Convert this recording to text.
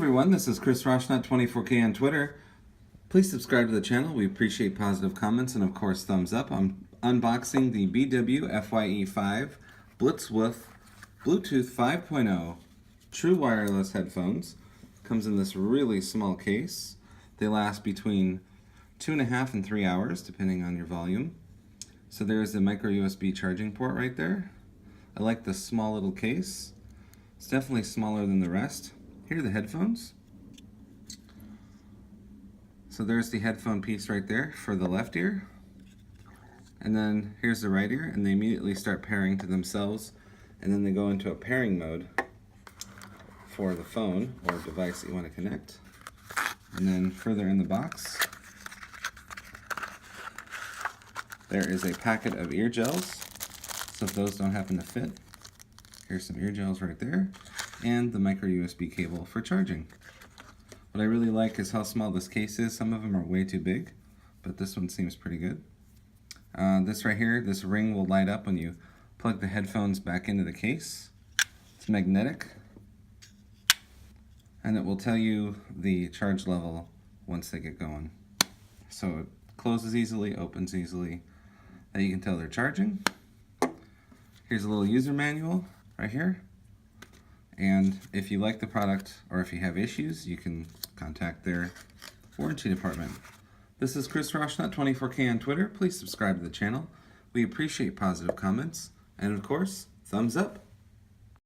everyone, this is Chris Roshnut24K on Twitter. Please subscribe to the channel. We appreciate positive comments and of course thumbs up. I'm unboxing the BW-FYE5 Blitzwolf Bluetooth 5.0 true wireless headphones. Comes in this really small case. They last between 2.5 and 3 hours depending on your volume. So there's the micro USB charging port right there. I like the small little case. It's definitely smaller than the rest. Here are the headphones. So there's the headphone piece right there for the left ear. And then here's the right ear, and they immediately start pairing to themselves, and then they go into a pairing mode for the phone or device that you want to connect. And then further in the box, there is a packet of ear gels. So if those don't happen to fit, here's some ear gels right there, and the micro USB cable for charging. What I really like is how small this case is. Some of them are way too big, but this one seems pretty good. This right here, this ring will light up when you plug the headphones back into the case. It's magnetic, and it will tell you the charge level once they get going. So it closes easily, opens easily. Now you can tell they're charging. Here's a little user manual right here. And if you like the product or if you have issues, you can contact their warranty department. This is Chris Roshnut24K on Twitter. Please subscribe to the channel. We appreciate positive comments. And of course, thumbs up.